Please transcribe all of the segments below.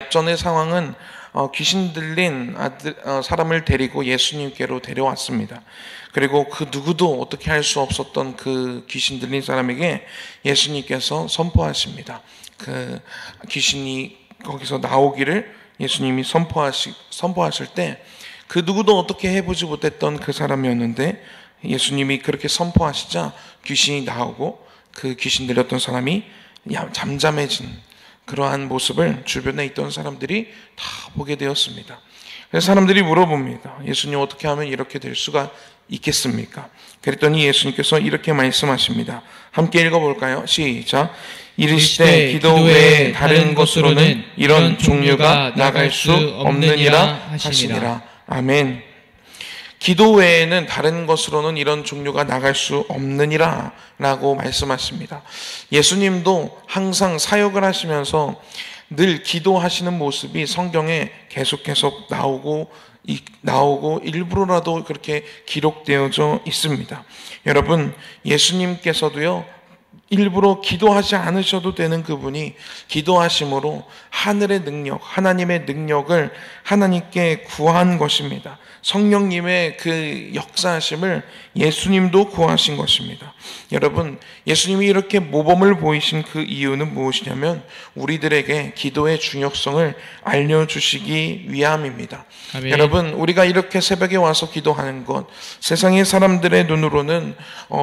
약전의 상황은 귀신 들린 사람을 데리고 예수님께로 데려왔습니다. 그리고 그 누구도 어떻게 할 수 없었던 그 귀신 들린 사람에게 예수님께서 선포하십니다. 그 귀신이 거기서 나오기를 예수님이 선포하실 때 그 누구도 어떻게 해보지 못했던 그 사람이었는데 예수님이 그렇게 선포하시자 귀신이 나오고 그 귀신 들렸던 사람이 잠잠해진 그러한 모습을 주변에 있던 사람들이 다 보게 되었습니다. 그래서 사람들이 물어봅니다. 예수님, 어떻게 하면 이렇게 될 수가 있겠습니까? 그랬더니 예수님께서 이렇게 말씀하십니다. 함께 읽어볼까요? 시작. 이르시되 기도 외에 다른 것으로는 이런 종류가 나갈 수 없느니라 하시니라. 아멘. 기도 외에는 다른 것으로는 이런 종류가 나갈 수 없느니라 라고 말씀하십니다. 예수님도 항상 사역을 하시면서 늘 기도하시는 모습이 성경에 계속 나오고 일부러라도 그렇게 기록되어져 있습니다. 여러분, 예수님께서도요, 일부러 기도하지 않으셔도 되는 그분이 기도하심으로 하늘의 능력, 하나님의 능력을 하나님께 구한 것입니다. 성령님의 그 역사하심을 예수님도 구하신 것입니다. 여러분, 예수님이 이렇게 모범을 보이신 그 이유는 무엇이냐면 우리들에게 기도의 중요성을 알려주시기 위함입니다. 아멘. 여러분, 우리가 이렇게 새벽에 와서 기도하는 것, 세상의 사람들의 눈으로는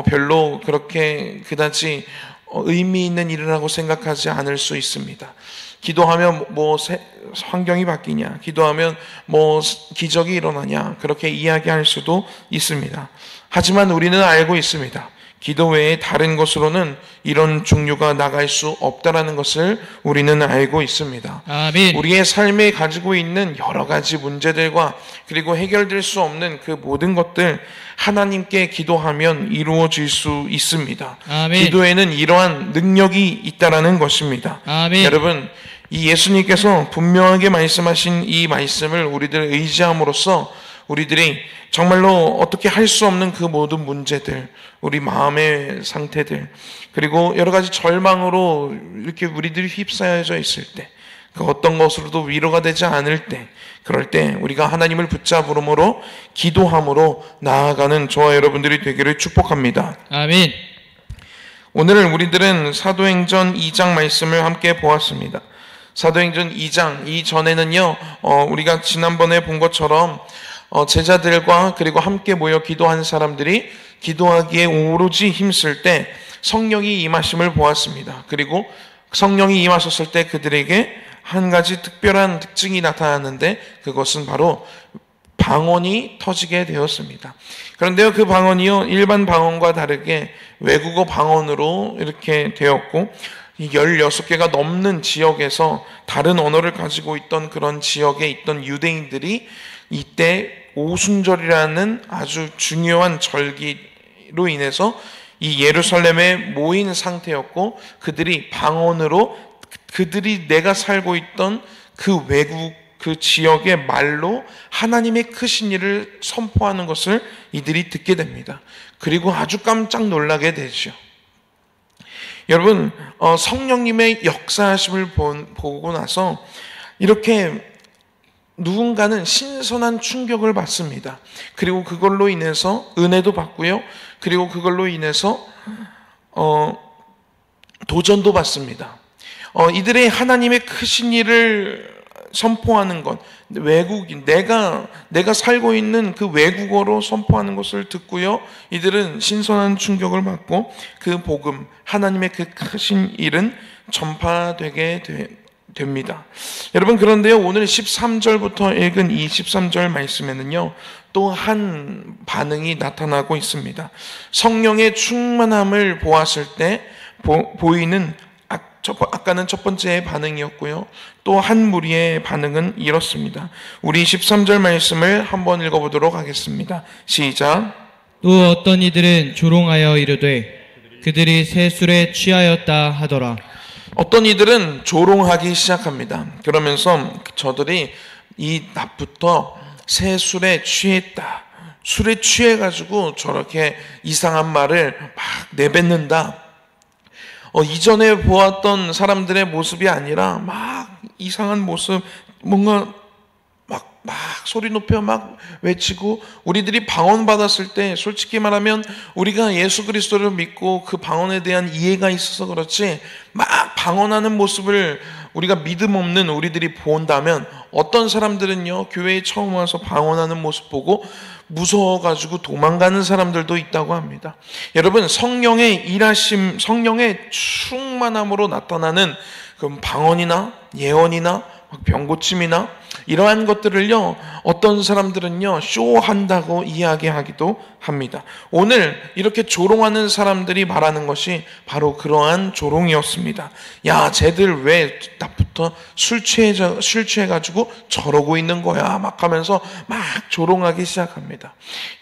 별로 그렇게 그다지 의미 있는 일이라고 생각하지 않을 수 있습니다. 기도하면 환경이 바뀌냐, 기도하면 기적이 일어나냐, 그렇게 이야기할 수도 있습니다. 하지만 우리는 알고 있습니다. 기도 외에 다른 것으로는 이런 종류가 나갈 수 없다라는 것을 우리는 알고 있습니다. 아멘. 우리의 삶에 가지고 있는 여러 가지 문제들과 그리고 해결될 수 없는 그 모든 것들 하나님께 기도하면 이루어질 수 있습니다. 아멘. 기도에는 이러한 능력이 있다라는 것입니다. 아멘. 여러분, 이 예수님께서 분명하게 말씀하신 이 말씀을 우리들 의지함으로써 우리들이 정말로 어떻게 할 수 없는 그 모든 문제들, 우리 마음의 상태들, 그리고 여러 가지 절망으로 이렇게 우리들이 휩싸여져 있을 때, 그 어떤 것으로도 위로가 되지 않을 때, 그럴 때 우리가 하나님을 붙잡으므로 기도함으로 나아가는 저와 여러분들이 되기를 축복합니다. 아멘. 오늘 우리들은 사도행전 2장 말씀을 함께 보았습니다. 사도행전 2장 이전에는요, 우리가 지난번에 본 것처럼 제자들과 그리고 함께 모여 기도한 사람들이 기도하기에 오로지 힘쓸 때 성령이 임하심을 보았습니다. 그리고 성령이 임하셨을 때 그들에게 한 가지 특별한 특징이 나타났는데 그것은 바로 방언이 터지게 되었습니다. 그런데요, 그 방언이요, 일반 방언과 다르게 외국어 방언으로 이렇게 되었고 16개가 넘는 지역에서 다른 언어를 가지고 있던 그런 지역에 있던 유대인들이 이때 오순절이라는 아주 중요한 절기로 인해서 이 예루살렘에 모인 상태였고 그들이 방언으로 그들이 내가 살고 있던 그 외국 그 지역의 말로 하나님의 크신 일을 선포하는 것을 이들이 듣게 됩니다. 그리고 아주 깜짝 놀라게 되죠. 여러분, 성령님의 역사하심을 보고 나서 이렇게 누군가는 신선한 충격을 받습니다. 그리고 그걸로 인해서 은혜도 받고요. 그리고 그걸로 인해서 도전도 받습니다. 이들의 하나님의 크신 일을 선포하는 것, 외국인, 내가 살고 있는 그 외국어로 선포하는 것을 듣고요. 이들은 신선한 충격을 받고 그 복음, 하나님의 그 크신 일은 전파되게 됩니다. 여러분, 그런데요, 오늘 13절부터 읽은 이 13절 말씀에는요, 또 한 반응이 나타나고 있습니다. 성령의 충만함을 보았을 때 보이는 아까는 첫 번째 반응이었고요. 또 한 무리의 반응은 이렇습니다. 우리 13절 말씀을 한번 읽어보도록 하겠습니다. 시작. 또 어떤 이들은 조롱하여 이르되 그들이 새 술에 취하였다 하더라. 어떤 이들은 조롱하기 시작합니다. 그러면서 저들이 이 낮부터 새 술에 취했다. 술에 취해가지고 저렇게 이상한 말을 막 내뱉는다. 이전에 보았던 사람들의 모습이 아니라 막 이상한 모습, 뭔가 막 소리 높여 막 외치고, 우리들이 방언 받았을 때 솔직히 말하면 우리가 예수 그리스도를 믿고 그 방언에 대한 이해가 있어서 그렇지 막 방언하는 모습을 우리가 믿음 없는 우리들이 본다면, 어떤 사람들은요 교회에 처음 와서 방언하는 모습 보고 무서워가지고 도망가는 사람들도 있다고 합니다. 여러분, 성령의 일하심, 성령의 충만함으로 나타나는 그 방언이나 예언이나 병고침이나 이러한 것들을요 어떤 사람들은요 쇼한다고 이야기하기도 합니다. 오늘 이렇게 조롱하는 사람들이 말하는 것이 바로 그러한 조롱이었습니다. 야, 쟤들 왜 낮부터 술 취해가지고 저러고 있는 거야 막 하면서 막 조롱하기 시작합니다.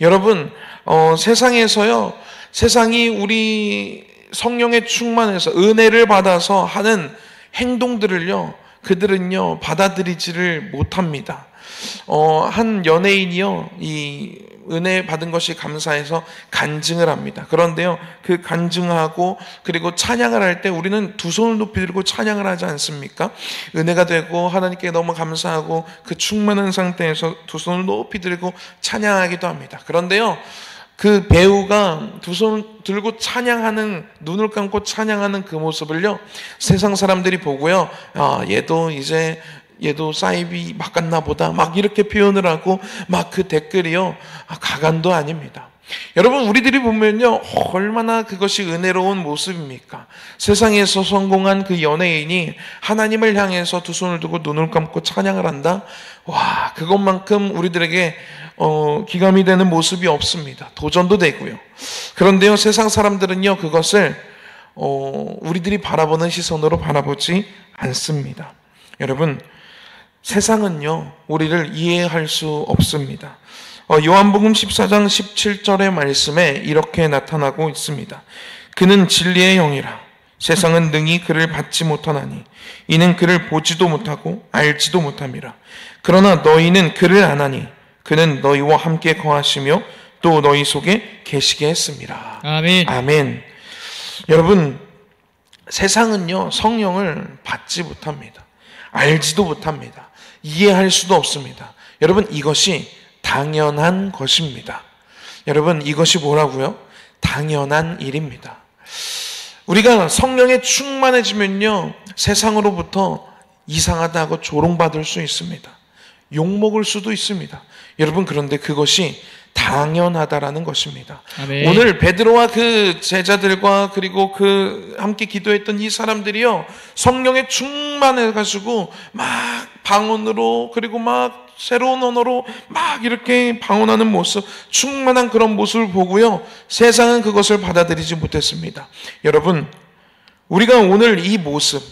여러분, 세상에서요, 세상이 우리 성령의 충만해서 은혜를 받아서 하는 행동들을요 그들은요 받아들이지를 못합니다. 한 연예인이요 이 은혜 받은 것이 감사해서 간증을 합니다. 그런데요 그 간증하고 그리고 찬양을 할 때 우리는 두 손을 높이 들고 찬양을 하지 않습니까? 은혜가 되고 하나님께 너무 감사하고 그 충만한 상태에서 두 손을 높이 들고 찬양하기도 합니다. 그런데요 그 배우가 두 손을 들고 찬양하는, 눈을 감고 찬양하는 그 모습을요 세상 사람들이 보고요, 얘도 사이비 바꿨나 보다 막 이렇게 표현을 하고 막 그 댓글이요 가관도 아닙니다. 여러분, 우리들이 보면요 얼마나 그것이 은혜로운 모습입니까? 세상에서 성공한 그 연예인이 하나님을 향해서 두 손을 두고 눈을 감고 찬양을 한다? 와, 그것만큼 우리들에게 기감이 되는 모습이 없습니다. 도전도 되고요. 그런데요 세상 사람들은요 그것을 우리들이 바라보는 시선으로 바라보지 않습니다. 여러분, 세상은요 우리를 이해할 수 없습니다. 요한복음 14장 17절의 말씀에 이렇게 나타나고 있습니다. 그는 진리의 영이라 세상은 능히 그를 받지 못하나니 이는 그를 보지도 못하고 알지도 못함이라. 그러나 너희는 그를 아나니 그는 너희와 함께 거하시며 또 너희 속에 계시게 했습니다. 아멘. 아멘. 여러분, 세상은요 성령을 받지 못합니다. 알지도 못합니다. 이해할 수도 없습니다. 여러분, 이것이 당연한 것입니다. 여러분, 이것이 뭐라고요? 당연한 일입니다. 우리가 성령에 충만해지면요 세상으로부터 이상하다고 조롱받을 수 있습니다. 욕먹을 수도 있습니다. 여러분, 그런데 그것이 당연하다라는 것입니다. 아멘. 오늘 베드로와 그 제자들과 그리고 그 함께 기도했던 이 사람들이요 성령에 충만해가지고 막 방언으로 그리고 막 새로운 언어로 막 이렇게 방언하는 모습, 충만한 그런 모습을 보고요 세상은 그것을 받아들이지 못했습니다. 여러분, 우리가 오늘 이 모습,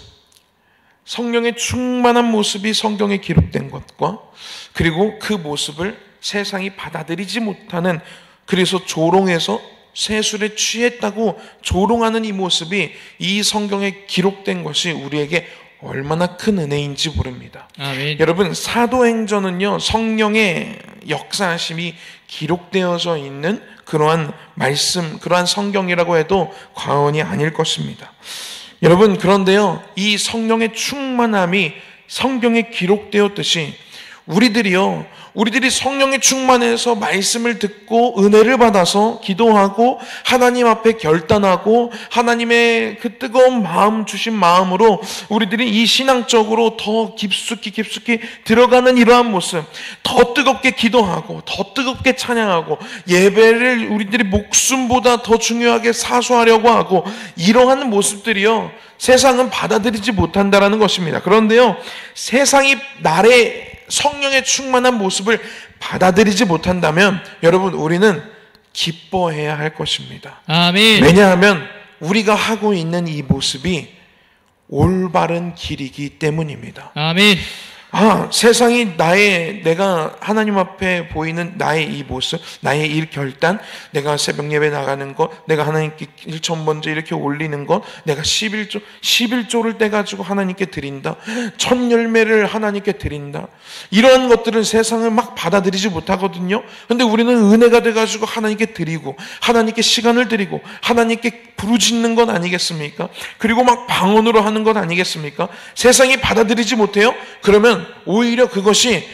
성령의 충만한 모습이 성경에 기록된 것과 그리고 그 모습을 세상이 받아들이지 못하는, 그래서 조롱해서 세술에 취했다고 조롱하는 이 모습이 이 성경에 기록된 것이 우리에게 얼마나 큰 은혜인지 모릅니다. 아멘. 여러분, 사도행전은요 성령의 역사하심이 기록되어져 있는 그러한 말씀, 그러한 성경이라고 해도 과언이 아닐 것입니다. 여러분, 그런데요 이 성령의 충만함이 성경에 기록되었듯이 우리들이 성령에 충만해서 말씀을 듣고 은혜를 받아서 기도하고 하나님 앞에 결단하고 하나님의 그 뜨거운 마음 주신 마음으로 우리들이 이 신앙적으로 더 깊숙이 들어가는 이러한 모습, 더 뜨겁게 기도하고 더 뜨겁게 찬양하고 예배를 우리들이 목숨보다 더 중요하게 사수하려고 하고 이러한 모습들이요 세상은 받아들이지 못한다라는 것입니다. 그런데요 세상이 나의 성령의 충만한 모습을 받아들이지 못한다면 여러분, 우리는 기뻐해야 할 것입니다. 아멘. 왜냐하면 우리가 하고 있는 이 모습이 올바른 길이기 때문입니다. 아멘. 세상이 내가 하나님 앞에 보이는 나의 이 모습, 나의 일 결단, 내가 새벽 예배 나가는 것, 내가 하나님께 1천 번째 이렇게 올리는 것, 내가 11조를 떼가지고 하나님께 드린다. 첫 열매를 하나님께 드린다. 이러한 것들은 세상을 막 받아들이지 못하거든요. 근데 우리는 은혜가 돼가지고 하나님께 드리고, 하나님께 시간을 드리고, 하나님께 부르짖는 것 아니겠습니까? 그리고 막 방언으로 하는 것 아니겠습니까? 세상이 받아들이지 못해요? 그러면 오히려 그것이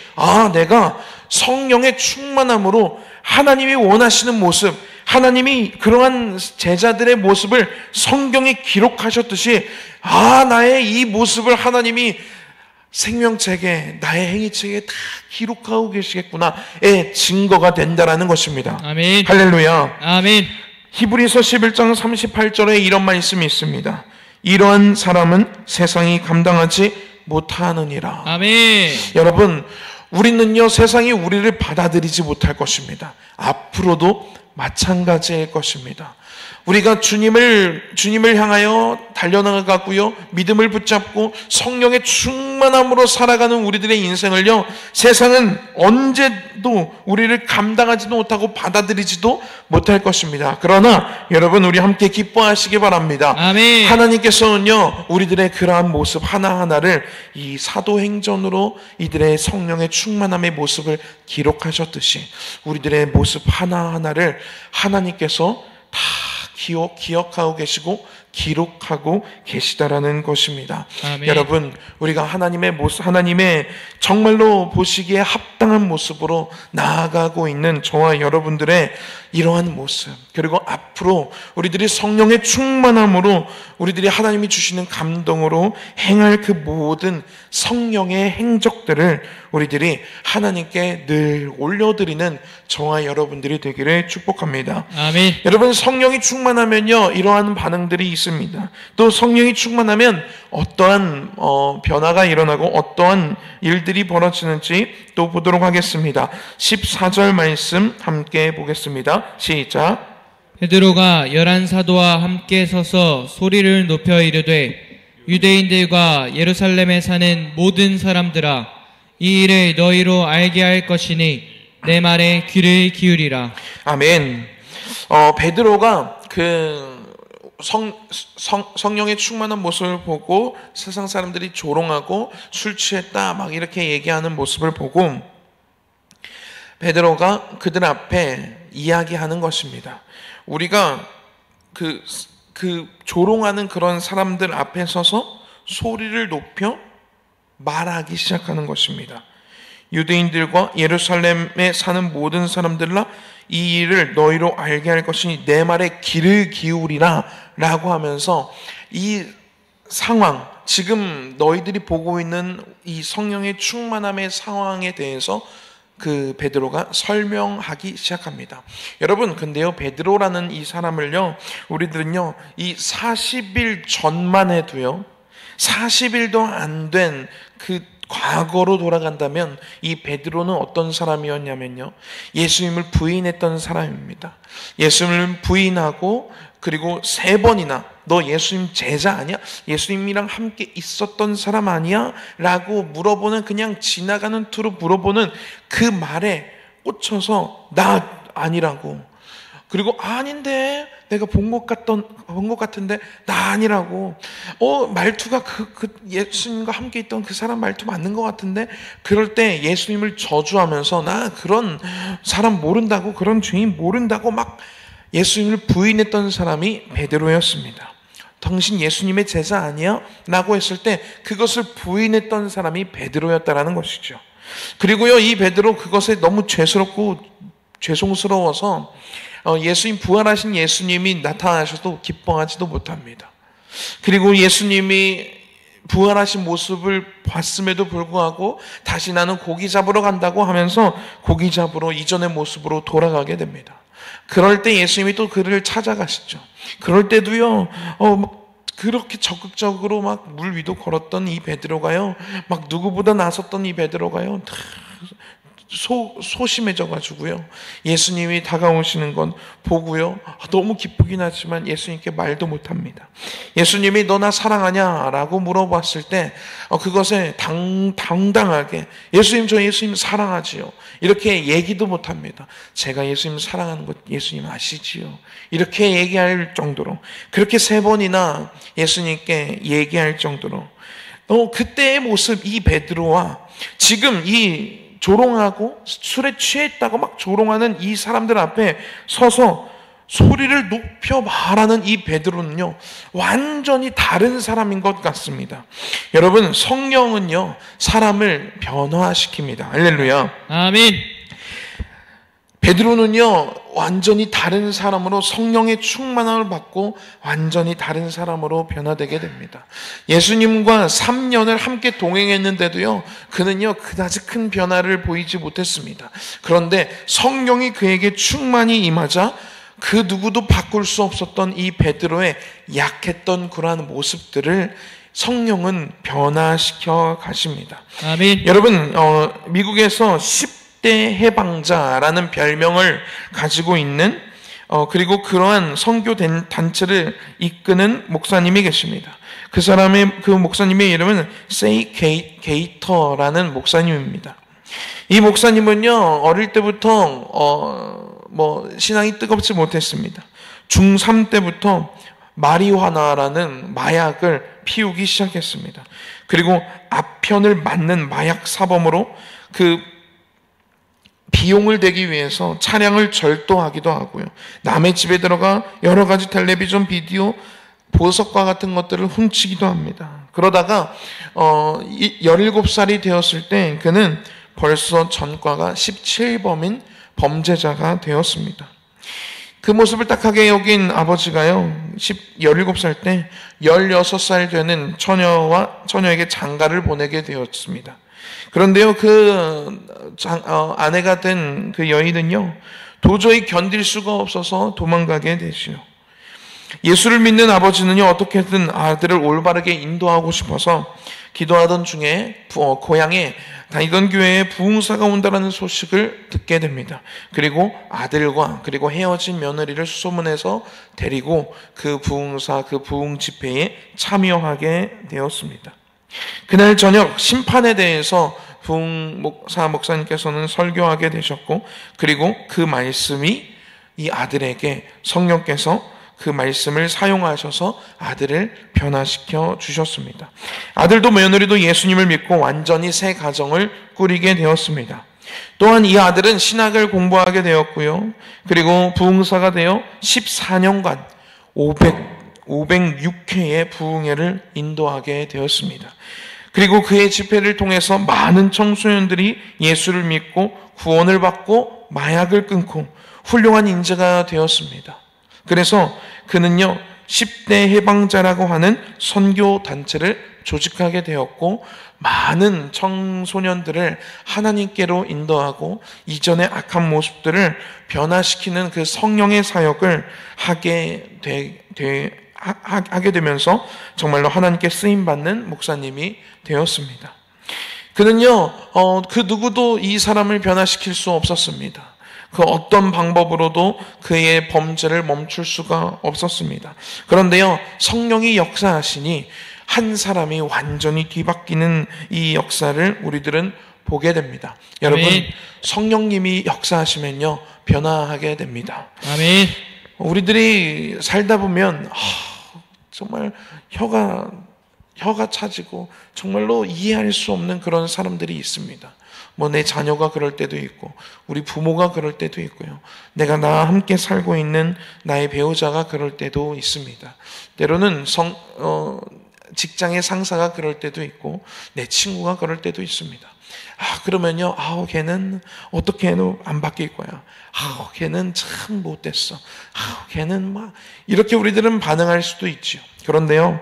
내가 성령의 충만함으로 하나님이 원하시는 모습, 하나님이 그러한 제자들의 모습을 성경에 기록하셨듯이 나의 이 모습을 하나님이 생명책에, 나의 행위책에 다 기록하고 계시겠구나의 증거가 된다라는 것입니다. 아멘. 할렐루야. 아멘. 히브리서 11장 38절에 이런 말씀이 있습니다. 이러한 사람은 세상이 감당하지 못하느니라. 아멘. 여러분, 우리는요, 세상이 우리를 받아들이지 못할 것입니다. 앞으로도 마찬가지일 것입니다. 우리가 주님을 향하여 달려나가고요, 믿음을 붙잡고 성령의 충만함으로 살아가는 우리들의 인생을요, 세상은 언제도 우리를 감당하지도 못하고 받아들이지도 못할 것입니다. 그러나 여러분, 우리 함께 기뻐하시기 바랍니다. 아멘. 하나님께서는요, 우리들의 그러한 모습 하나하나를 이 사도행전으로 이들의 성령의 충만함의 모습을 기록하셨듯이 우리들의 모습 하나하나를 하나님께서 다 기억하고 계시고 기록하고 계시다라는 것입니다. 아멘. 여러분, 우리가 하나님의 모습, 하나님의 정말로 보시기에 합당한 모습으로 나아가고 있는 저와 여러분들의 이러한 모습, 그리고 앞으로 우리들이 성령의 충만함으로 우리들이 하나님이 주시는 감동으로 행할 그 모든 성령의 행적들을 우리들이 하나님께 늘 올려드리는 저와 여러분들이 되기를 축복합니다. 아멘. 여러분, 성령이 충만하면요, 이러한 반응들이 있습니다. 또 성령이 충만하면 어떠한 변화가 일어나고 어떠한 일들이 벌어지는지 또 보도록 하겠습니다. 14절 말씀 함께 보겠습니다. 시작. 베드로가 11사도와 함께 서서 소리를 높여 이르되 유대인들과 예루살렘에 사는 모든 사람들아, 이 일을 너희로 알게 할 것이니 내 말에 귀를 기울이라. 아멘. 베드로가 성령의 충만한 모습을 보고 세상 사람들이 조롱하고 술 취했다 막 이렇게 얘기하는 모습을 보고 베드로가 그들 앞에 이야기하는 것입니다. 우리가 그 조롱하는 그런 사람들 앞에 서서 소리를 높여 말하기 시작하는 것입니다. 유대인들과 예루살렘에 사는 모든 사람들아, 이 일을 너희로 알게 할 것이니 내 말에 귀를 기울이라 라고 하면서 이 상황, 지금 너희들이 보고 있는 이 성령의 충만함의 상황에 대해서 베드로가 설명하기 시작합니다. 여러분, 근데요, 베드로라는 이 사람을요, 우리들은요, 이 40일 전만 해도요, 40일도 안 된 과거로 돌아간다면 이 베드로는 어떤 사람이었냐면요, 예수님을 부인했던 사람입니다. 예수님을 부인하고 그리고 3번이나 너 예수님 제자 아니야? 예수님이랑 함께 있었던 사람 아니야? 라고 물어보는, 그냥 지나가는 투로 물어보는 그 말에 꽂혀서 나 아니라고, 그리고 아닌데 내가 본 것 같은데 나 아니라고, 말투가 예수님과 함께 있던 그 사람 말투 맞는 것 같은데, 그럴 때 예수님을 저주하면서 나 그런 사람 모른다고, 그런 죄인 모른다고 막 예수님을 부인했던 사람이 베드로였습니다. 당신 예수님의 제자 아니야? 라고 했을 때 그것을 부인했던 사람이 베드로였다라는 것이죠. 그리고요, 이 베드로 그것에 너무 죄스럽고 죄송스러워서 부활하신 예수님이 나타나셔도 기뻐하지도 못합니다. 그리고 예수님이 부활하신 모습을 봤음에도 불구하고 다시 나는 고기 잡으러 간다고 하면서 고기 잡으러 이전의 모습으로 돌아가게 됩니다. 그럴 때 예수님이 또 그를 찾아가시죠. 그럴 때도요, 그렇게 적극적으로 막 물 위도 걸었던 이 베드로가요, 막 누구보다 나섰던 이 베드로가요, 소심해져 가지고요. 예수님이 다가오시는 건 보고요. 너무 기쁘긴 하지만 예수님께 말도 못 합니다. 예수님이 너 나 사랑하냐라고 물어봤을 때 그것에 당당하게 예수님 저 예수님 사랑하지요. 이렇게 얘기도 못 합니다. 제가 예수님 사랑하는 것 예수님 아시지요. 이렇게 얘기할 정도로 그렇게 3번이나 예수님께 얘기할 정도로 그때의 모습 이 베드로와 지금 이 조롱하고 술에 취했다고 막 조롱하는 이 사람들 앞에 서서 소리를 높여 말하는 이 베드로는요 완전히 다른 사람인 것 같습니다. 여러분 성령은요 사람을 변화시킵니다. 할렐루야. 아멘. 베드로는요 완전히 다른 사람으로 성령의 충만함을 받고 완전히 다른 사람으로 변화되게 됩니다. 예수님과 3년을 함께 동행했는데도요 그는요 그다지 큰 변화를 보이지 못했습니다. 그런데 성령이 그에게 충만히 임하자 그 누구도 바꿀 수 없었던 이 베드로의 약했던 그러한 모습들을 성령은 변화시켜 가십니다. 아멘. 여러분 미국에서 10대 해방자라는 별명을 가지고 있는 그리고 그러한 선교 단체를 이끄는 목사님이 계십니다. 그 목사님의 이름은 세이 게이터라는 목사님입니다. 이 목사님은요 어릴 때부터 신앙이 뜨겁지 못했습니다. 중3 때부터 마리화나라는 마약을 피우기 시작했습니다. 그리고 아편을 맞는 마약 사범으로 그 비용을 대기 위해서 차량을 절도하기도 하고요. 남의 집에 들어가 여러 가지 텔레비전, 비디오, 보석과 같은 것들을 훔치기도 합니다. 그러다가 17살이 되었을 때 그는 벌써 전과가 17범인 범죄자가 되었습니다. 그 모습을 딱하게 여긴 아버지가요 17살 때 16살 되는 처녀에게 장가를 보내게 되었습니다. 그런데요 아내가 된 그 여인은요 도저히 견딜 수가 없어서 도망가게 되지요. 예수를 믿는 아버지는요 어떻게든 아들을 올바르게 인도하고 싶어서 기도하던 중에 고향에 다니던 교회에 부흥사가 온다라는 소식을 듣게 됩니다. 그리고 아들과 그리고 헤어진 며느리를 수소문해서 데리고 그 부흥사 그 부흥 집회에 참여하게 되었습니다. 그날 저녁 심판에 대해서 부흥 목사님께서는 설교하게 되셨고 그리고 그 말씀이 이 아들에게 성령께서 그 말씀을 사용하셔서 아들을 변화시켜 주셨습니다. 아들도 며느리도 예수님을 믿고 완전히 새 가정을 꾸리게 되었습니다. 또한 이 아들은 신학을 공부하게 되었고요. 그리고 부흥사가 되어 14년간 506회의 부흥회를 인도하게 되었습니다. 그리고 그의 집회를 통해서 많은 청소년들이 예수를 믿고 구원을 받고 마약을 끊고 훌륭한 인재가 되었습니다. 그래서 그는요 10대 해방자라고 하는 선교 단체를 조직하게 되었고 많은 청소년들을 하나님께로 인도하고 이전의 악한 모습들을 변화시키는 그 성령의 사역을 하게 되면서 정말로 하나님께 쓰임받는 목사님이 되었습니다. 그는요 그 누구도 이 사람을 변화시킬 수 없었습니다. 그 어떤 방법으로도 그의 범죄를 멈출 수가 없었습니다. 그런데요 성령이 역사하시니 한 사람이 완전히 뒤바뀌는 이 역사를 우리들은 보게 됩니다. 여러분 성령님이 역사하시면요 변화하게 됩니다. 아멘. 우리들이 살다 보면 정말 혀가 차지고 정말로 이해할 수 없는 그런 사람들이 있습니다. 내 자녀가 그럴 때도 있고 우리 부모가 그럴 때도 있고요. 내가 나와 함께 살고 있는 나의 배우자가 그럴 때도 있습니다. 때로는 직장의 상사가 그럴 때도 있고 내 친구가 그럴 때도 있습니다. 그러면요 걔는 어떻게 해도 안 바뀔 거야. 걔는 참 못됐어. 걔는 막 이렇게 우리들은 반응할 수도 있죠. 그런데요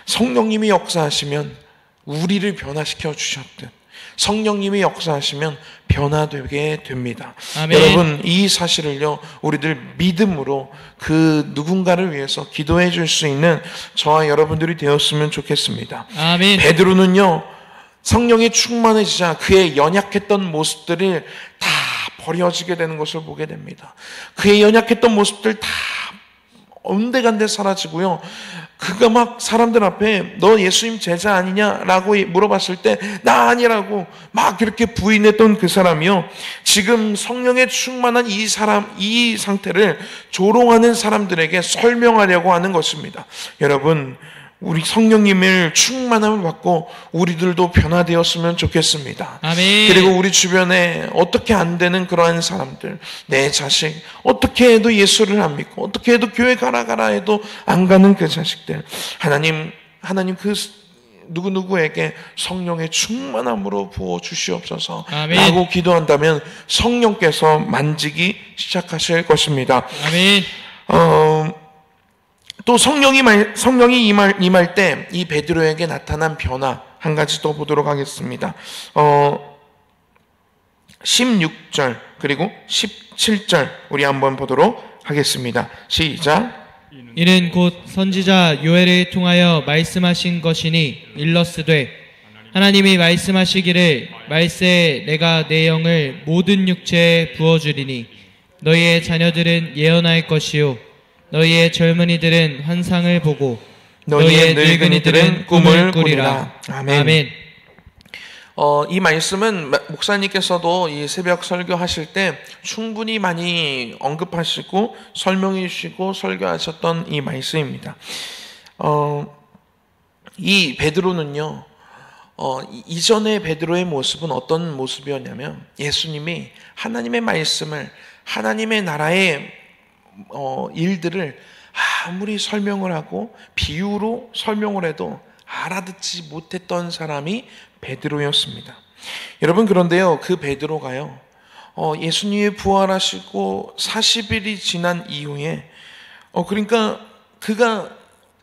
성령님이 역사하시면 우리를 변화시켜 주셨듯 성령님이 역사하시면 변화되게 됩니다. 아멘. 여러분 이 사실을요 우리들 믿음으로 그 누군가를 위해서 기도해 줄 수 있는 저와 여러분들이 되었으면 좋겠습니다. 아멘. 베드로는요 성령이 충만해지자 그의 연약했던 모습들이 다 버려지게 되는 것을 보게 됩니다. 그의 연약했던 모습들 다 온데간데 사라지고요. 그가 막 사람들 앞에 너 예수님 제자 아니냐라고 물어봤을 때 나 아니라고 막 그렇게 부인했던 그 사람이요. 지금 성령에 충만한 이 상태를 조롱하는 사람들에게 설명하려고 하는 것입니다. 여러분, 우리 성령님을 충만함을 받고 우리들도 변화되었으면 좋겠습니다. 아멘. 그리고 우리 주변에 어떻게 안 되는 그러한 사람들, 내 자식, 어떻게 해도 예수를 안 믿고 어떻게 해도 교회 가라 해도 안 가는 그 자식들, 하나님 그 누구누구에게 성령의 충만함으로 부어 주시옵소서 라고 기도한다면 성령께서 만지기 시작하실 것입니다. 아멘. 또 성령이 임할 때 이 베드로에게 나타난 변화 한 가지 또 보도록 하겠습니다. 16절 그리고 17절 우리 한번 보도록 하겠습니다. 시작. 이는 곧 선지자 요엘을 통하여 말씀하신 것이니 일러스되 하나님이 말씀하시기를 말세에 내가 내 영을 모든 육체에 부어주리니 너희의 자녀들은 예언할 것이요 너희의 젊은이들은 환상을 보고 너희의 늙은이들은 꿈을 꾸리라. 아멘. 이 말씀은 목사님께서도 이 새벽 설교하실 때 충분히 많이 언급하시고 설명해 주시고 설교하셨던 이 말씀입니다. 이 베드로는요, 이전의 베드로의 모습은 어떤 모습이었냐면 예수님이 하나님의 말씀을 하나님의 나라의 일들을 아무리 설명을 하고 비유로 설명을 해도 알아듣지 못했던 사람이 베드로였습니다. 여러분, 그런데요, 그 베드로가요, 예수님이 부활하시고 40일이 지난 이후에, 그러니까 그가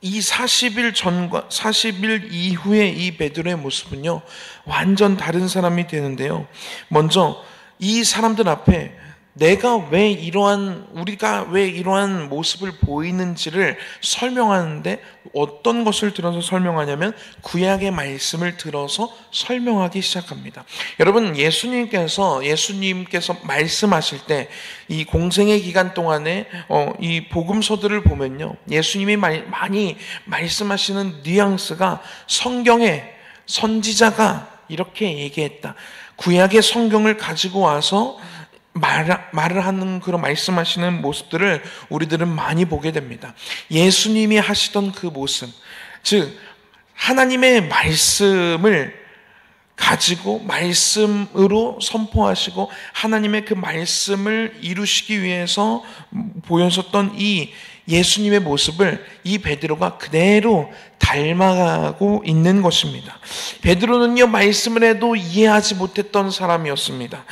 이 40일 전과 40일 이후에 이 베드로의 모습은요, 완전 다른 사람이 되는데요. 먼저 이 사람들 앞에 우리가 왜 이러한 모습을 보이는지를 설명하는데 어떤 것을 들어서 설명하냐면 구약의 말씀을 들어서 설명하기 시작합니다. 여러분, 예수님께서 말씀하실 때 이 공생의 기간 동안에 이 복음서들을 보면요, 예수님이 많이 말씀하시는 뉘앙스가 성경에 선지자가 이렇게 얘기했다, 구약의 성경을 가지고 와서 말을 하는 그런 말씀하시는 모습들을 우리들은 많이 보게 됩니다. 예수님이 하시던 그 모습, 즉 하나님의 말씀을 가지고 말씀으로 선포하시고 하나님의 그 말씀을 이루시기 위해서 보여줬던 이 예수님의 모습을 이 베드로가 그대로 닮아가고 있는 것입니다. 베드로는요, 말씀을 해도 이해하지 못했던 사람이었습니다.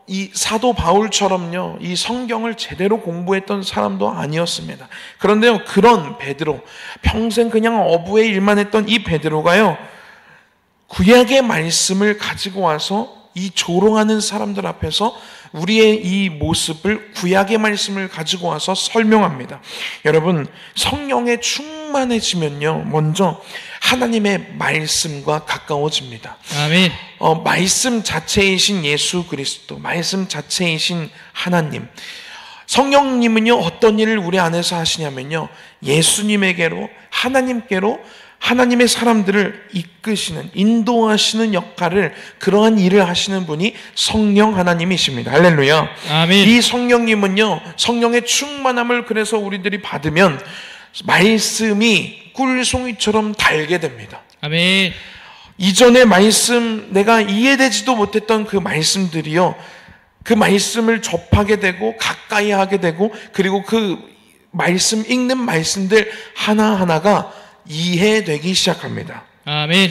이 사도 바울처럼요, 이 성경을 제대로 공부했던 사람도 아니었습니다. 그런데요, 그런 베드로, 평생 그냥 어부의 일만 했던 이 베드로가요, 구약의 말씀을 가지고 와서 이 조롱하는 사람들 앞에서 우리의 이 모습을 구약의 말씀을 가지고 와서 설명합니다. 여러분, 성령에 충만해지면요, 먼저 하나님의 말씀과 가까워집니다. 아멘. 말씀 자체이신 예수 그리스도, 말씀 자체이신 하나님, 성령님은요, 어떤 일을 우리 안에서 하시냐면요, 예수님에게로, 하나님께로 하나님의 사람들을 이끄시는, 인도하시는 역할을, 그러한 일을 하시는 분이 성령 하나님이십니다. 할렐루야. 아멘. 이 성령님은요, 성령의 충만함을 그래서 우리들이 받으면 말씀이 꿀송이처럼 달게 됩니다. 아멘. 이전의 말씀, 내가 이해되지도 못했던 그 말씀들이요, 그 말씀을 접하게 되고 가까이 하게 되고, 그리고 그 말씀, 읽는 말씀들 하나하나가 이해되기 시작합니다. 아멘.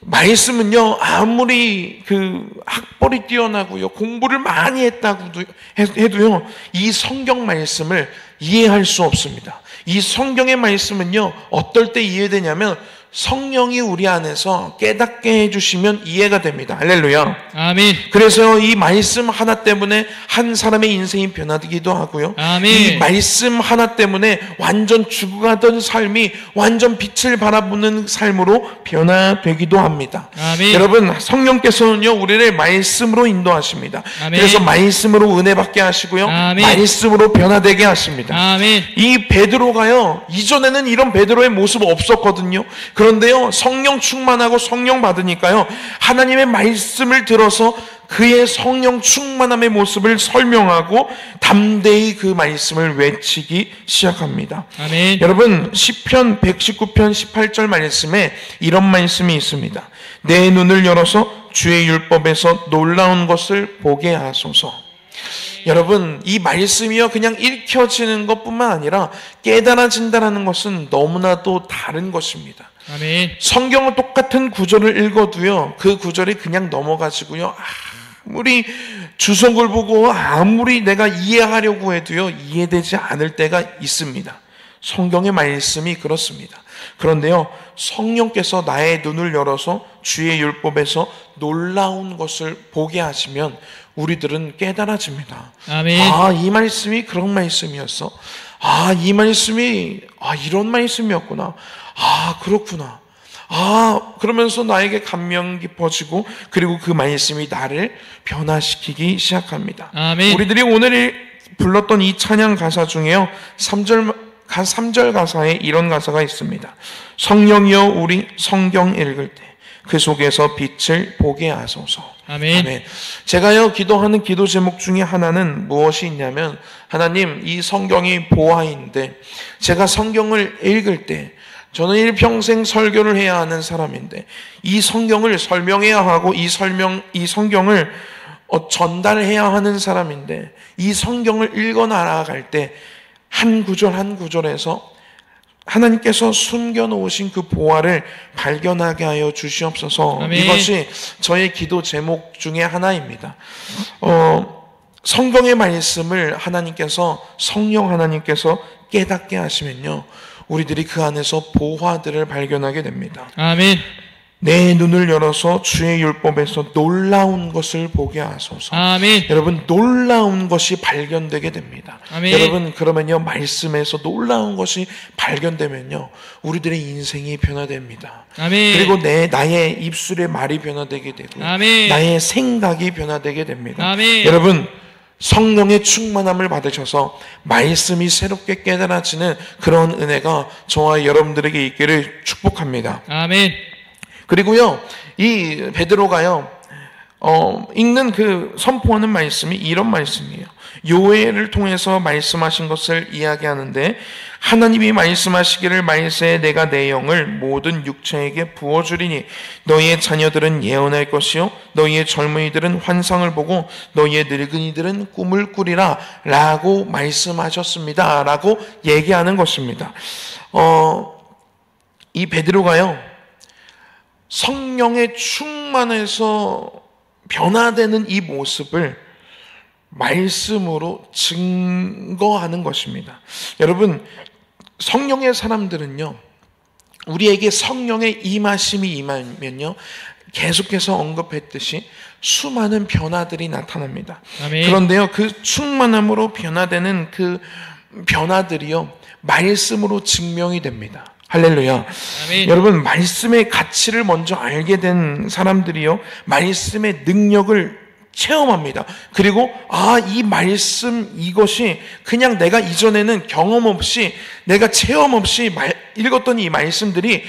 말씀은요, 아무리 그 학벌이 뛰어나고요, 공부를 많이 했다고 해도요, 이 성경 말씀을 이해할 수 없습니다. 이 성경의 말씀은요, 어떨 때 이해되냐면 성령이 우리 안에서 깨닫게 해주시면 이해가 됩니다. 할렐루야. 아멘. 그래서 이 말씀 하나 때문에 한 사람의 인생이 변화되기도 하고요. 아멘. 이 말씀 하나 때문에 완전 죽어가던 삶이 완전 빛을 바라보는 삶으로 변화되기도 합니다. 아멘. 여러분, 성령께서는요 우리를 말씀으로 인도하십니다. 아멘. 그래서 말씀으로 은혜 받게 하시고요. 아멘. 말씀으로 변화되게 하십니다. 아멘. 이 베드로가요, 이전에는 이런 베드로의 모습 없었거든요. 그런데요, 성령 충만하고 성령 받으니까요, 하나님의 말씀을 들어서 그의 성령 충만함의 모습을 설명하고 담대히 그 말씀을 외치기 시작합니다. 아멘. 여러분, 시편 119편 18절 말씀에 이런 말씀이 있습니다. 내 눈을 열어서 주의 율법에서 놀라운 것을 보게 하소서. 여러분, 이 말씀이요 그냥 읽혀지는 것뿐만 아니라 깨달아진다는 것은 너무나도 다른 것입니다. 아멘. 성경은 똑같은 구절을 읽어도요, 그 구절이 그냥 넘어가지고요, 아무리 주석을 보고 아무리 내가 이해하려고 해도요 이해되지 않을 때가 있습니다. 성경의 말씀이 그렇습니다. 그런데요, 성령께서 나의 눈을 열어서 주의 율법에서 놀라운 것을 보게 하시면 우리들은 깨달아집니다. 아멘. 이 말씀이 그런 말씀이었어. 이 말씀이 이런 말씀이었구나. 그렇구나. 그러면서 나에게 감명 깊어지고, 그리고 그 말씀이 나를 변화시키기 시작합니다. 아멘. 우리들이 오늘 불렀던 이 찬양 가사 중에요 3절 가사에 이런 가사가 있습니다. 성령이여 우리 성경 읽을 때 그 속에서 빛을 보게 하소서. 아멘. 아멘. 제가요 기도하는 기도 제목 중에 하나는 무엇이 있냐면, 하나님, 이 성경이 보화인데 제가 성경을 읽을 때, 저는 일평생 설교를 해야 하는 사람인데 이 성경을 설명해야 하고 이 성경을 전달해야 하는 사람인데, 이 성경을 읽어 나아갈 때 한 구절 한 구절에서 하나님께서 숨겨놓으신 그 보화를 발견하게 하여 주시옵소서. 아멘. 이것이 저의 기도 제목 중에 하나입니다. 성경의 말씀을 성령 하나님께서 깨닫게 하시면요, 우리들이 그 안에서 보화들을 발견하게 됩니다. 아멘. 내 눈을 열어서 주의 율법에서 놀라운 것을 보게 하소서. 아멘. 여러분, 놀라운 것이 발견되게 됩니다. 아멘. 여러분, 그러면요 말씀에서 놀라운 것이 발견되면요 우리들의 인생이 변화됩니다. 아멘. 그리고 나의 입술의 말이 변화되게 되고, 아멘. 나의 생각이 변화되게 됩니다. 아멘. 여러분, 성령의 충만함을 받으셔서 말씀이 새롭게 깨달아지는 그런 은혜가 저와 여러분들에게 있기를 축복합니다. 아멘. 그리고요, 이 베드로가요, 읽는 선포하는 말씀이 이런 말씀이에요. 요엘을 통해서 말씀하신 것을 이야기하는데, 하나님이 말씀하시기를 말세 내가 내 영을 모든 육체에게 부어주리니 너희의 자녀들은 예언할 것이요 너희의 젊은이들은 환상을 보고 너희의 늙은이들은 꿈을 꾸리라 라고 말씀하셨습니다 라고 얘기하는 것입니다. 이 베드로가요 성령의 충만해서 변화되는 이 모습을 말씀으로 증거하는 것입니다. 여러분, 성령의 사람들은요, 우리에게 성령의 임하심이 임하면요 계속해서 언급했듯이 수많은 변화들이 나타납니다. 아멘. 그런데요, 그 충만함으로 변화되는 그 변화들이요 말씀으로 증명이 됩니다. 할렐루야. 아멘. 여러분, 말씀의 가치를 먼저 알게 된 사람들이요 말씀의 능력을 체험합니다. 그리고 이 말씀, 이것이 그냥 내가 이전에는 경험 없이, 내가 체험 없이 읽었던 이 말씀들이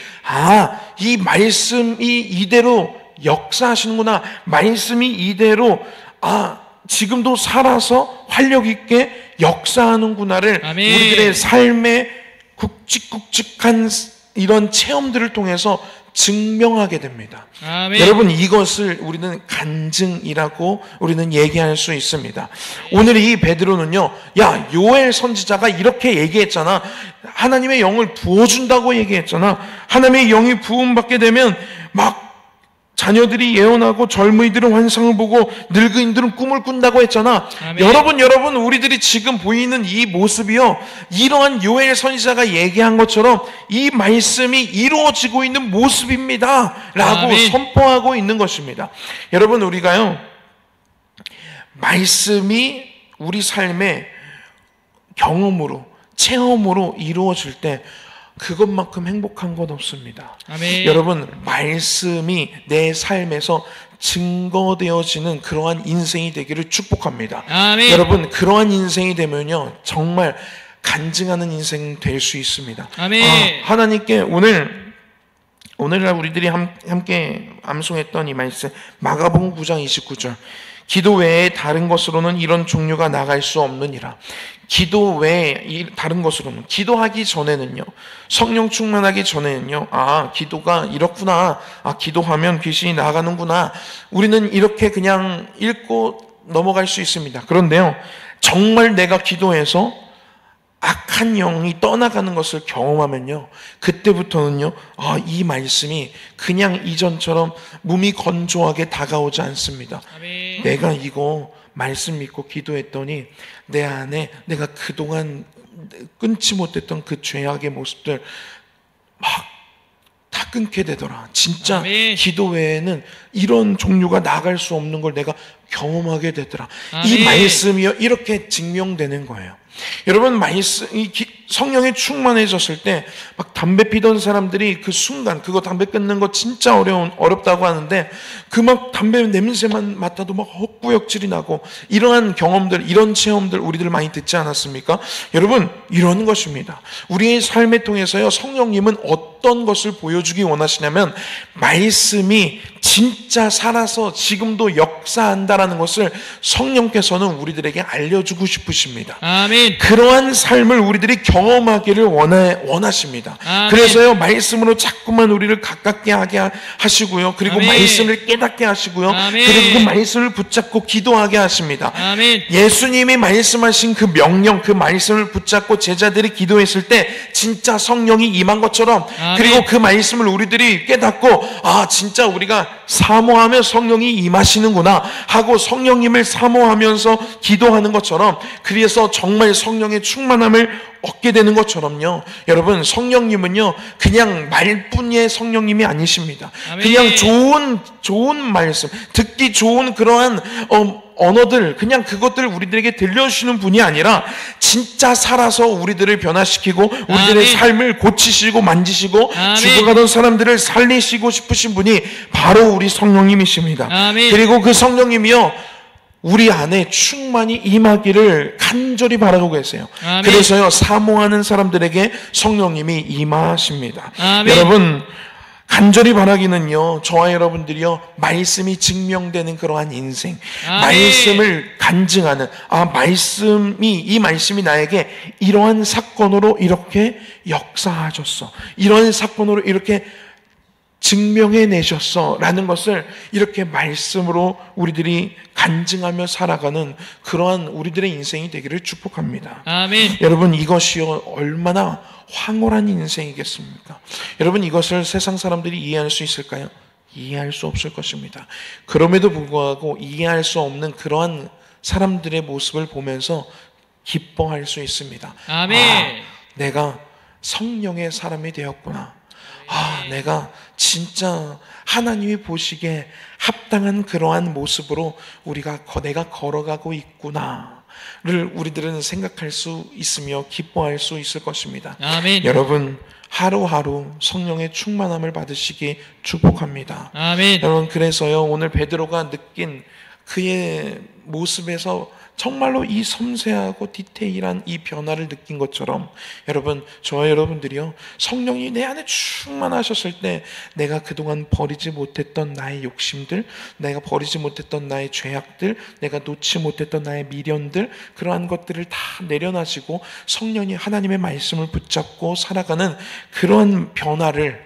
이 말씀이 이대로 역사하시는구나, 말씀이 이대로 지금도 살아서 활력 있게 역사하는구나를 아멘. 우리들의 삶의 굵직굵직한 이런 체험들을 통해서 증명하게 됩니다. 아멘. 여러분, 이것을 우리는 간증이라고 우리는 얘기할 수 있습니다. 오늘 이 베드로는요, 요엘 선지자가 이렇게 얘기했잖아. 하나님의 영을 부어준다고 얘기했잖아. 하나님의 영이 부음받게 되면 막 자녀들이 예언하고 젊은이들은 환상을 보고 늙은이들은 꿈을 꾼다고 했잖아. 아멘. 여러분, 우리들이 지금 보이는 이 모습이요, 이러한 요엘 선지자가 얘기한 것처럼 이 말씀이 이루어지고 있는 모습입니다 라고 아멘. 선포하고 있는 것입니다. 여러분, 우리가요, 말씀이 우리 삶의 경험으로, 체험으로 이루어질 때 그것만큼 행복한 건 없습니다. 아멘. 여러분, 말씀이 내 삶에서 증거되어지는 그러한 인생이 되기를 축복합니다. 아멘. 여러분, 그러한 인생이 되면요, 정말 간증하는 인생 될 수 있습니다. 아멘. 하나님께 오늘날 우리들이 함께 암송했던 이 말씀, 마가복음 9장 29절. 기도 외에 다른 것으로는 이런 종류가 나갈 수 없느니라. 기도 외에 다른 것으로는, 기도하기 전에는요, 성령 충만하기 전에는요, 기도가 이렇구나, 기도하면 귀신이 나가는구나, 우리는 이렇게 그냥 읽고 넘어갈 수 있습니다. 그런데요, 정말 내가 기도해서 악한 영이 떠나가는 것을 경험하면요, 그때부터는요, 이 말씀이 그냥 이전처럼 몸이 건조하게 다가오지 않습니다. 아멘. 내가 이거 말씀 믿고 기도했더니 내 안에 내가 그동안 끊지 못했던 그 죄악의 모습들 막 다 끊게 되더라. 진짜 아멘. 기도 외에는 이런 종류가 나갈 수 없는 걸 내가 경험하게 되더라. 이 아멘. 말씀이요, 이렇게 증명되는 거예요. 여러분, 성령에 충만해졌을 때 막 담배 피던 사람들이 그 순간, 그거 담배 끊는 거 진짜 어렵다고 하는데, 그 막 담배 냄새만 맡아도 막 헛구역질이 나고, 이러한 경험들, 이런 체험들 우리들 많이 듣지 않았습니까? 여러분, 이런 것입니다. 우리의 삶에 통해서요, 성령님은 어떤 것을 보여주기 원하시냐면, 말씀이 진짜 살아서 지금도 역사한다라는 것을 성령께서는 우리들에게 알려주고 싶으십니다. 아멘. 그러한 삶을 우리들이 경험하기를 원하십니다. 아멘. 그래서요, 말씀으로 자꾸만 우리를 가깝게 하게 하시고요, 그리고 아멘. 말씀을 깨닫게 하시고요, 아멘. 그리고 그 말씀을 붙잡고 기도하게 하십니다. 아멘. 예수님이 말씀하신 그 명령, 그 말씀을 붙잡고 제자들이 기도했을 때 진짜 성령이 임한 것처럼, 아멘. 그리고 그 말씀을 우리들이 깨닫고, 진짜 우리가 사모하며 성령이 임하시는구나 하고 성령님을 사모하면서 기도하는 것처럼, 그래서 정말 성령의 충만함을 얻게 되는 것처럼요, 여러분, 성령님은요, 그냥 말뿐의 성령님이 아니십니다. 아멘. 그냥 좋은 말씀, 듣기 좋은 그러한 언어들, 그냥 그것들을 우리들에게 들려주시는 분이 아니라 진짜 살아서 우리들을 변화시키고 우리들의 아멘. 삶을 고치시고 만지시고 아멘. 죽어가던 사람들을 살리시고 싶으신 분이 바로 우리 성령님이십니다. 아멘. 그리고 그 성령님이요, 우리 안에 충만히 임하기를 간절히 바라고 계세요. 아멘. 그래서요, 사모하는 사람들에게 성령님이 임하십니다. 아멘. 여러분, 간절히 바라기는요, 저와 여러분들이요, 말씀이 증명되는 그러한 인생, 아멘. 말씀을 간증하는, 이 말씀이 나에게 이러한 사건으로 이렇게 역사하셨어, 이러한 사건으로 이렇게 증명해내셨어 라는 것을 이렇게 말씀으로 우리들이 간증하며 살아가는 그러한 우리들의 인생이 되기를 축복합니다. 아멘. 여러분, 이것이요, 얼마나 황홀한 인생이겠습니까? 여러분, 이것을 세상 사람들이 이해할 수 있을까요? 이해할 수 없을 것입니다. 그럼에도 불구하고 이해할 수 없는 그러한 사람들의 모습을 보면서 기뻐할 수 있습니다. 아멘. 내가 성령의 사람이 되었구나. 내가 진짜 하나님이 보시기에 합당한 그러한 모습으로 내가 걸어가고 있구나를 우리들은 생각할 수 있으며 기뻐할 수 있을 것입니다. 아멘. 여러분, 하루하루 성령의 충만함을 받으시기 축복합니다. 아멘. 여러분, 그래서요, 오늘 베드로가 느낀 그의 모습에서 정말로 이 섬세하고 디테일한 이 변화를 느낀 것처럼, 여러분, 저와 여러분들이요, 성령이 내 안에 충만하셨을 때 내가 그동안 버리지 못했던 나의 욕심들, 내가 버리지 못했던 나의 죄악들, 내가 놓지 못했던 나의 미련들, 그러한 것들을 다 내려놔지고 성령이 하나님의 말씀을 붙잡고 살아가는 그런 변화를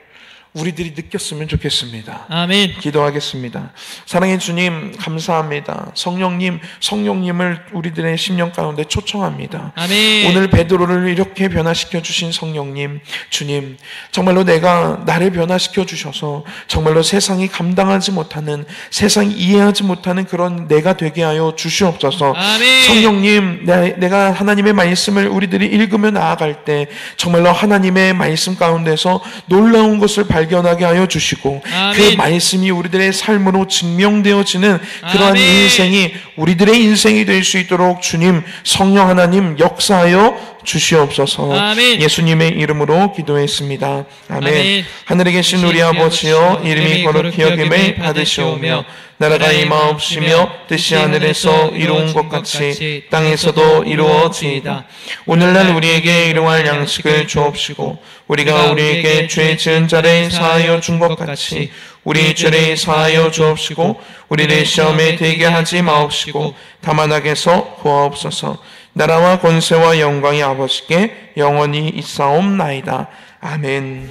우리들이 느꼈으면 좋겠습니다. 아멘. 기도하겠습니다. 사랑의 주님 감사합니다. 성령님을 우리들의 심령 가운데 초청합니다. 아멘. 오늘 베드로를 이렇게 변화시켜 주신 성령님, 주님 정말로 나를 변화시켜 주셔서 정말로 세상이 감당하지 못하는, 세상이 이해하지 못하는 그런 내가 되게 하여 주시옵소서. 아멘. 성령님, 내가 하나님의 말씀을 우리들이 읽으며 나아갈 때 정말로 하나님의 말씀 가운데서 놀라운 것을 발견하게 하여 주시고 아멘. 그 말씀이 우리들의 삶으로 증명되어지는 그러한 아멘. 인생이 우리들의 인생이 될 수 있도록 주님 성령 하나님 역사하여 주시옵소서. 아멘. 예수님의 이름으로 기도했습니다. 아멘. 아멘. 하늘에 계신 우리 아버지여, 이름이 거룩히 여김을 받으시오며 나라가 임하옵시며 뜻이 하늘에서 이루어진 것 같이 땅에서도 이루어지이다. 오늘날 우리에게 일용할 양식을 주옵시고 우리가 우리에게 죄 지은 자를 사하여 준 것 같이 우리 죄를 사하여 주옵시고 우리를 시험에 들게 하지 마옵시고 다만 악에서 구하옵소서. 나라와 권세와 영광이 아버지께 영원히 있사옵나이다. 아멘.